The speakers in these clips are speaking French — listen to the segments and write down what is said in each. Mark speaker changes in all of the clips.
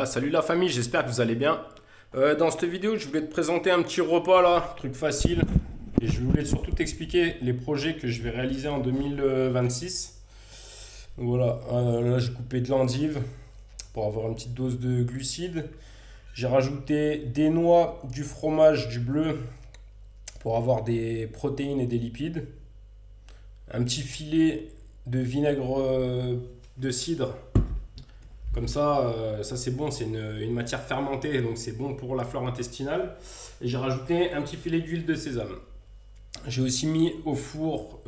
Speaker 1: Salut la famille, j'espère que vous allez bien. Dans cette vidéo, je voulais te présenter un petit repas là, truc facile. Et je voulais surtout t'expliquer les projets que je vais réaliser en 2026. Donc voilà, là j'ai coupé de l'endive pour avoir une petite dose de glucides. J'ai rajouté des noix, du fromage, du bleu pour avoir des protéines et des lipides. Un petit filet de vinaigre de cidre. Comme ça c'est bon, c'est une matière fermentée, donc c'est bon pour la flore intestinale. Et j'ai rajouté un petit filet d'huile de sésame. J'ai aussi mis au four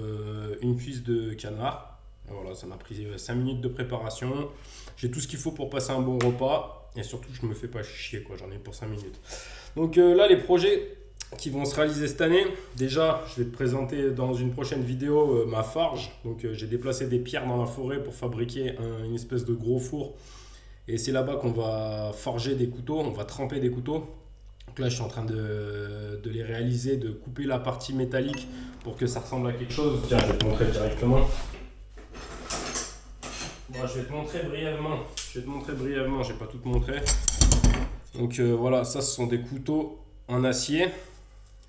Speaker 1: une cuisse de canard. Et voilà, ça m'a pris 5 minutes de préparation. J'ai tout ce qu'il faut pour passer un bon repas. Et surtout, je me fais pas chier, quoi. J'en ai pour 5 minutes. Donc là, les projets qui vont se réaliser cette année. Déjà, je vais te présenter dans une prochaine vidéo ma forge. Donc j'ai déplacé des pierres dans la forêt pour fabriquer une espèce de gros four. Et c'est là-bas qu'on va forger des couteaux, on va tremper des couteaux. Donc là, je suis en train de les réaliser, de couper la partie métallique pour que ça ressemble à quelque chose. Tiens, je vais te montrer directement. Bon, je vais te montrer brièvement. Je vais pas tout te montrer. Donc voilà, ça ce sont des couteaux en acier.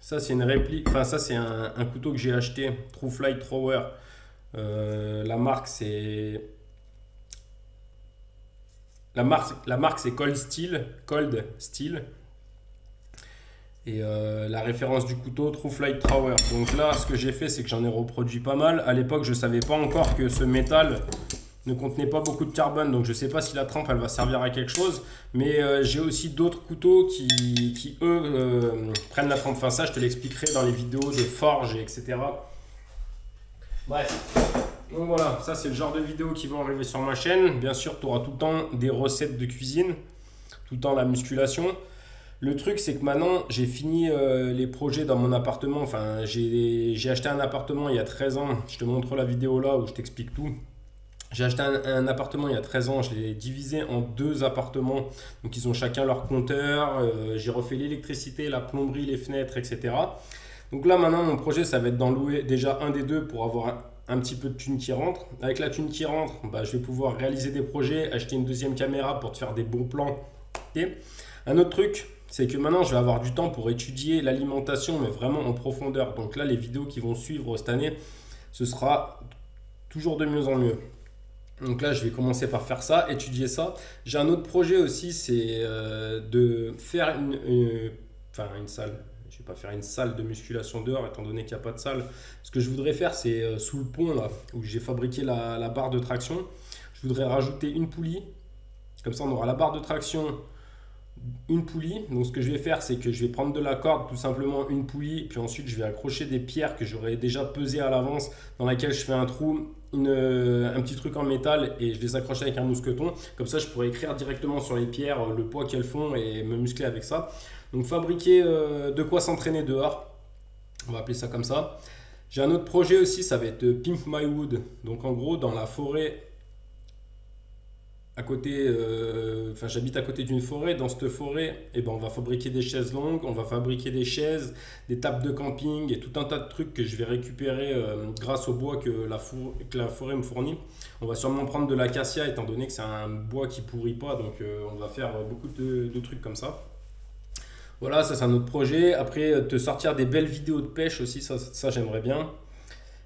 Speaker 1: Ça c'est une réplique, enfin ça c'est un couteau que j'ai acheté, True Flight Thrower. La marque c'est Cold Steel, Cold Steel. Et la référence du couteau, True Flight Thrower. Donc là, ce que j'ai fait, c'est que j'en ai reproduit pas mal. À l'époque, je savais pas encore que ce métal ne contenait pas beaucoup de carbone, donc je sais pas si la trempe elle va servir à quelque chose, mais j'ai aussi d'autres couteaux qui eux prennent la trempe. Enfin ça je te l'expliquerai dans les vidéos de forge etc. Bref, donc voilà, ça c'est le genre de vidéos qui vont arriver sur ma chaîne. Bien sûr tu auras tout le temps des recettes de cuisine, tout le temps la musculation. Le truc c'est que maintenant j'ai fini les projets dans mon appartement. Enfin j'ai acheté un appartement il y a 13 ans, je te montre la vidéo là où je t'explique tout. J'ai acheté un appartement il y a 13 ans, je l'ai divisé en deux appartements, donc ils ont chacun leur compteur, j'ai refait l'électricité, la plomberie, les fenêtres, etc. Donc là maintenant mon projet ça va être d'en louer déjà un des deux pour avoir un petit peu de thune qui rentre. Avec la thune qui rentre, je vais pouvoir réaliser des projets, acheter une deuxième caméra pour te faire des bons plans. Okay. Un autre truc, c'est que maintenant je vais avoir du temps pour étudier l'alimentation, mais vraiment en profondeur. Donc là les vidéos qui vont suivre cette année, ce sera toujours de mieux en mieux. Donc là, je vais commencer par faire ça, étudier ça. J'ai un autre projet aussi, c'est de faire une salle. Je ne vais pas faire une salle de musculation dehors, étant donné qu'il n'y a pas de salle. Ce que je voudrais faire, c'est sous le pont, là, où j'ai fabriqué la barre de traction. Je voudrais rajouter une poulie. Comme ça, on aura la barre de traction, une poulie. Donc ce que je vais faire, c'est que je vais prendre de la corde, tout simplement une poulie, puis ensuite je vais accrocher des pierres que j'aurais déjà pesées à l'avance, dans laquelle je fais un trou, un petit truc en métal et je les accroche avec un mousqueton. Comme ça je pourrais écrire directement sur les pierres le poids qu'elles font et me muscler avec ça. Donc fabriquer de quoi s'entraîner dehors, on va appeler ça comme ça. J'ai un autre projet aussi, ça va être Pimp My Wood. Donc en gros dans la forêt à côté, j'habite à côté d'une forêt. Dans cette forêt, on va fabriquer des chaises longues, on va fabriquer des chaises, des tables de camping et tout un tas de trucs que je vais récupérer grâce au bois que la forêt me fournit. On va sûrement prendre de l'acacia étant donné que c'est un bois qui pourrit pas, donc on va faire beaucoup de trucs comme ça. Voilà, ça c'est un autre projet. Après, te sortir des belles vidéos de pêche aussi, ça j'aimerais bien.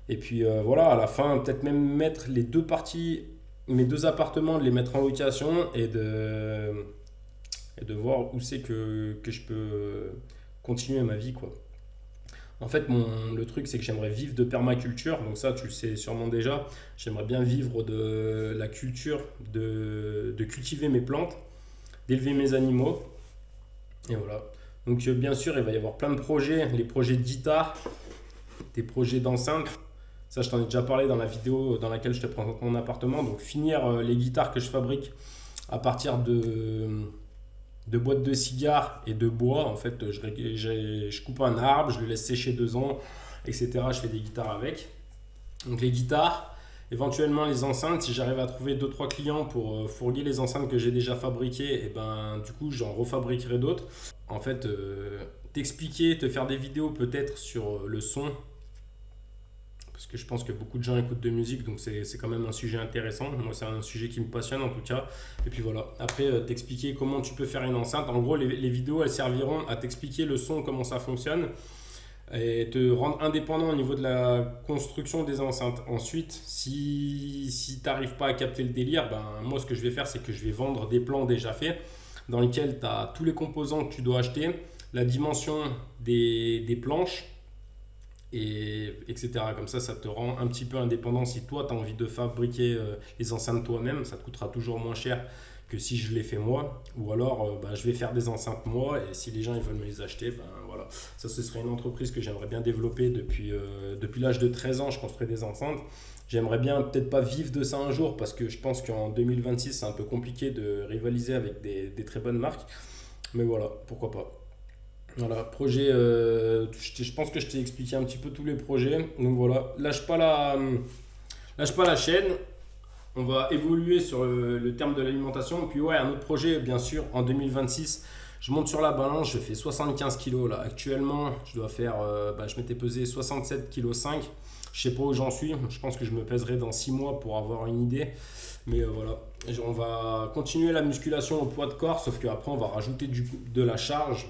Speaker 1: Et puis voilà, à la fin, peut-être même mettre les deux parties, mes deux appartements, de les mettre en location et de voir où c'est que je peux continuer ma vie, quoi. En fait, le truc, c'est que j'aimerais vivre de permaculture. Donc ça, tu le sais sûrement déjà. J'aimerais bien vivre de la culture, de cultiver mes plantes, d'élever mes animaux. Et voilà. Donc bien sûr, il va y avoir plein de projets. Les projets de guitare, des projets d'enceinte. Ça, je t'en ai déjà parlé dans la vidéo dans laquelle je te présente mon appartement. Donc, finir les guitares que je fabrique à partir de boîtes de cigares et de bois. En fait, je coupe un arbre, je le laisse sécher 2 ans, etc. Je fais des guitares avec. Donc, les guitares, éventuellement les enceintes. Si j'arrive à trouver 2-3 clients pour fourguer les enceintes que j'ai déjà fabriquées, et du coup, j'en refabriquerai d'autres. En fait, t'expliquer, te faire des vidéos peut-être sur le son. parce que je pense que beaucoup de gens écoutent de musique, donc c'est quand même un sujet intéressant. Moi, c'est un sujet qui me passionne en tout cas. Et puis voilà, après, t'expliquer comment tu peux faire une enceinte. En gros, les vidéos, elles serviront à t'expliquer le son, comment ça fonctionne, et te rendre indépendant au niveau de la construction des enceintes. Ensuite, si tu n'arrives pas à capter le délire, ben, moi, ce que je vais faire, c'est que je vais vendre des plans déjà faits dans lesquels tu as tous les composants que tu dois acheter, la dimension des planches, etc. Comme ça te rend un petit peu indépendant. Si toi, tu as envie de fabriquer les enceintes toi-même, ça te coûtera toujours moins cher que si je les fais moi. Ou alors, je vais faire des enceintes moi, et si les gens ils veulent me les acheter, ben, voilà. Ça, ce serait une entreprise que j'aimerais bien développer depuis l'âge de 13 ans. Je construis des enceintes. J'aimerais bien peut-être pas vivre de ça un jour, parce que je pense qu'en 2026, c'est un peu compliqué de rivaliser avec des très bonnes marques. Mais voilà, pourquoi pas. Voilà, projet, je pense que je t'ai expliqué un petit peu tous les projets. Donc voilà, lâche pas la chaîne. On va évoluer sur le terme de l'alimentation. Puis ouais, un autre projet, bien sûr, en 2026, je monte sur la balance, je fais 75 kilos là. Actuellement, je dois faire, je m'étais pesé 67,5 kg. Je sais pas où j'en suis. Je pense que je me pèserai dans 6 mois pour avoir une idée. Mais voilà, on va continuer la musculation au poids de corps, sauf qu'après, on va rajouter de la charge.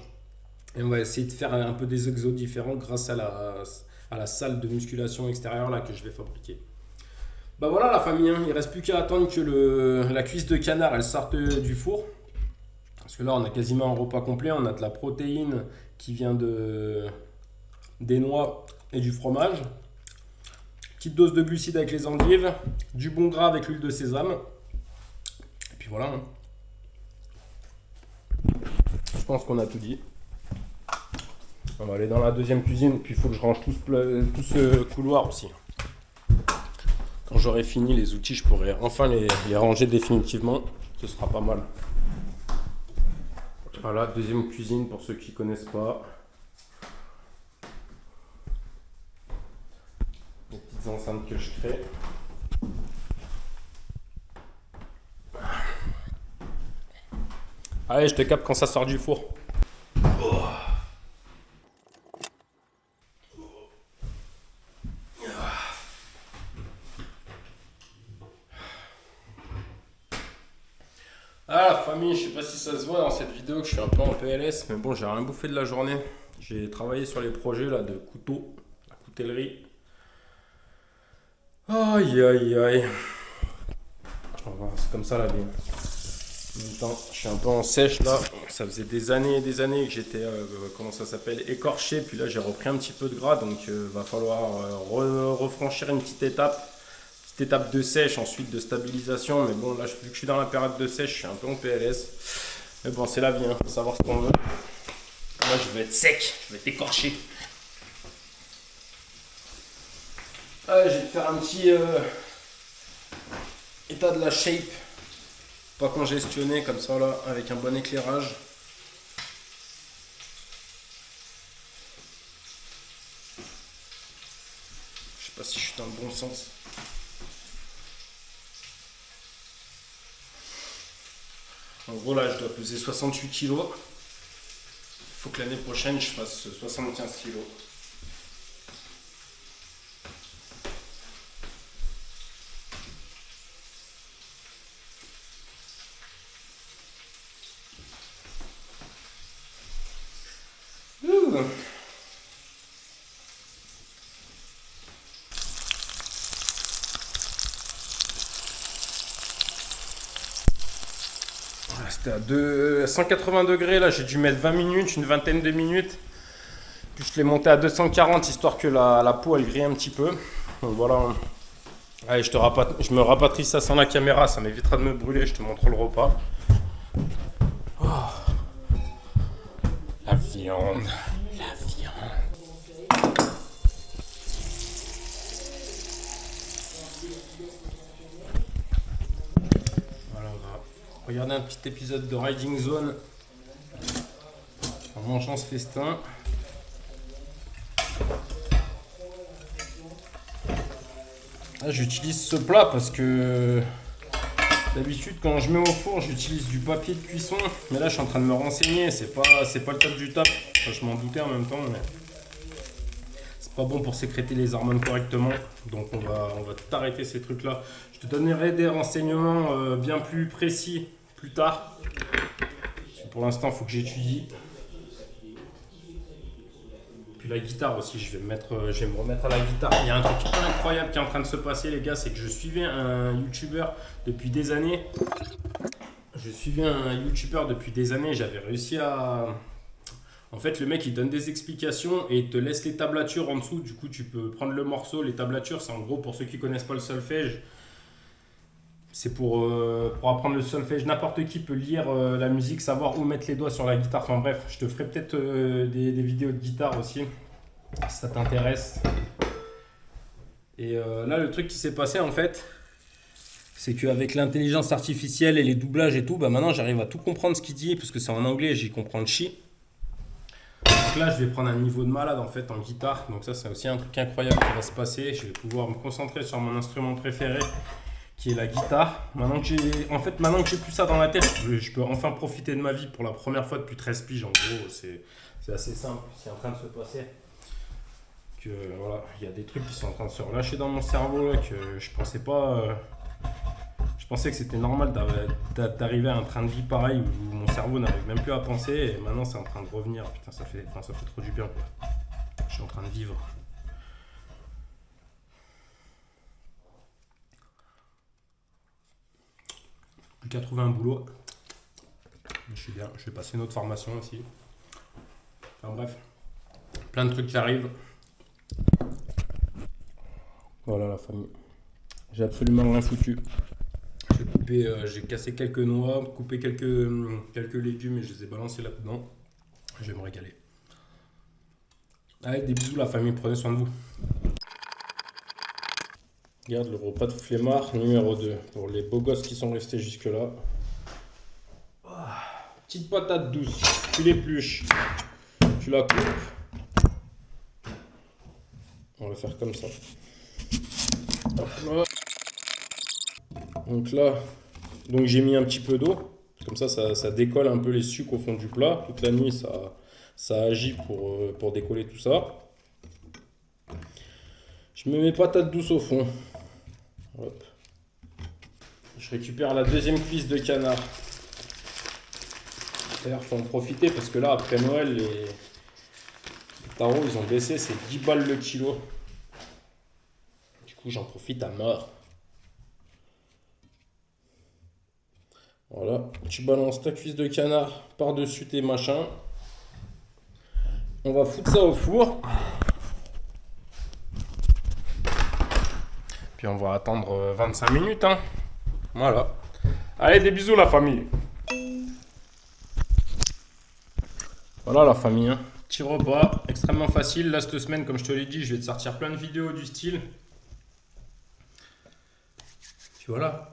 Speaker 1: Et on va essayer de faire un peu des exos différents grâce à la salle de musculation extérieure là, que je vais fabriquer. Bah voilà la famille, hein. Il ne reste plus qu'à attendre que la cuisse de canard elle sorte du four. Parce que là on a quasiment un repas complet, on a de la protéine qui vient des noix et du fromage. Petite dose de glucides avec les endives, du bon gras avec l'huile de sésame. Et puis voilà. Hein. Je pense qu'on a tout dit. On va aller dans la deuxième cuisine, puis il faut que je range tout ce couloir aussi. Quand j'aurai fini les outils, je pourrai enfin les ranger définitivement. Ce sera pas mal. Voilà, deuxième cuisine pour ceux qui ne connaissent pas. Les petites enceintes que je crée. Allez, je te capte quand ça sort du four. Ah la famille, je sais pas si ça se voit dans cette vidéo que je suis un peu en PLS, mais bon, j'ai rien bouffé de la journée. J'ai travaillé sur les projets là de couteau, la coutellerie. Aïe aïe aïe. C'est comme ça la vie. En même temps, je suis un peu en sèche là. Ça faisait des années et des années que j'étais, comment ça s'appelle, écorché. Puis là, j'ai repris un petit peu de gras, donc va falloir refranchir une petite étape de sèche, ensuite de stabilisation. Mais bon, là, vu que je suis dans la période de sèche, je suis un peu en PLS. Mais bon, c'est la vie, hein. Faut savoir ce qu'on veut. Moi, je veux être sec, je veux être écorché. Allez, je vais te faire un petit état de la shape. Pas congestionné comme ça, là, avec un bon éclairage. Je sais pas si je suis dans le bon sens. En gros, là, je dois peser 68 kg. Il faut que l'année prochaine, je fasse 75 kg. C'était à 180 degrés, là j'ai dû mettre 20 minutes, une vingtaine de minutes. Puis je l'ai monté à 240 histoire que la peau elle grille un petit peu. Donc voilà. Allez, je me rapatrie ça sans la caméra, ça m'évitera de me brûler, je te montre le repas. Oh. La viande. Regardez un petit épisode de Riding Zone en mangeant ce festin. Là, j'utilise ce plat parce que d'habitude quand je mets au four j'utilise du papier de cuisson, mais là je suis en train de me renseigner, c'est pas le top du top. Enfin, je m'en doutais en même temps, mais pas bon pour sécréter les hormones correctement. Donc on va tout arrêter ces trucs-là. Je te donnerai des renseignements bien plus précis plus tard. Pour l'instant, il faut que j'étudie. Puis la guitare aussi, je vais me remettre à la guitare. Il y a un truc incroyable qui est en train de se passer, les gars, c'est que je suivais un YouTuber depuis des années. J'avais réussi à... En fait, le mec, il donne des explications et il te laisse les tablatures en dessous. Du coup, tu peux prendre le morceau. Les tablatures, c'est en gros, pour ceux qui connaissent pas le solfège, c'est pour apprendre le solfège. N'importe qui peut lire la musique, savoir où mettre les doigts sur la guitare. Enfin bref, je te ferai peut-être des vidéos de guitare aussi, si ça t'intéresse. Et là, le truc qui s'est passé en fait, c'est qu'avec l'intelligence artificielle et les doublages et tout, bah maintenant j'arrive à tout comprendre ce qu'il dit, parce que c'est en anglais, j'y comprends le chi. Donc là, je vais prendre un niveau de malade en fait en guitare. Donc ça, c'est aussi un truc incroyable qui va se passer. Je vais pouvoir me concentrer sur mon instrument préféré, qui est la guitare. Maintenant que j'ai plus ça dans la tête, je peux enfin profiter de ma vie pour la première fois depuis 13 piges. En gros, c'est assez simple ce qui est en train de se passer. Que voilà, il y a des trucs qui sont en train de se relâcher dans mon cerveau là, que je pensais pas. Je pensais que c'était normal d'arriver à un train de vie pareil où mon cerveau n'arrive même plus à penser, et maintenant c'est en train de revenir. Putain, ça fait trop du bien quoi. Je suis en train de vivre. Plus qu'à trouver un boulot. Je suis bien. Je vais passer une autre formation aussi. Enfin bref, plein de trucs qui arrivent. Voilà la famille. J'ai absolument rien foutu. J'ai cassé quelques noix, coupé quelques légumes et je les ai balancés là-dedans. Je vais me régaler. Allez, des bisous la famille, prenez soin de vous. Regarde le repas de flemmard numéro 2 pour les beaux gosses qui sont restés jusque-là. Petite patate douce, tu l'épluches, tu la coupes. On va faire comme ça. Hop là. Donc là, j'ai mis un petit peu d'eau. Comme ça décolle un peu les sucres au fond du plat. Toute la nuit, ça agit pour décoller tout ça. Je mets mes patates douces au fond. Hop. Je récupère la deuxième cuisse de canard. D'ailleurs, il faut en profiter parce que là, après Noël, les tarots, ils ont baissé. C'est 10 balles le kilo. Du coup, j'en profite à mort. Voilà, tu balances ta cuisse de canard par-dessus tes machins. On va foutre ça au four. Puis on va attendre 25 minutes. Hein. Voilà. Allez, des bisous la famille. Voilà la famille. Hein. Petit repas, extrêmement facile. Là, cette semaine, comme je te l'ai dit, je vais te sortir plein de vidéos du style. Puis voilà.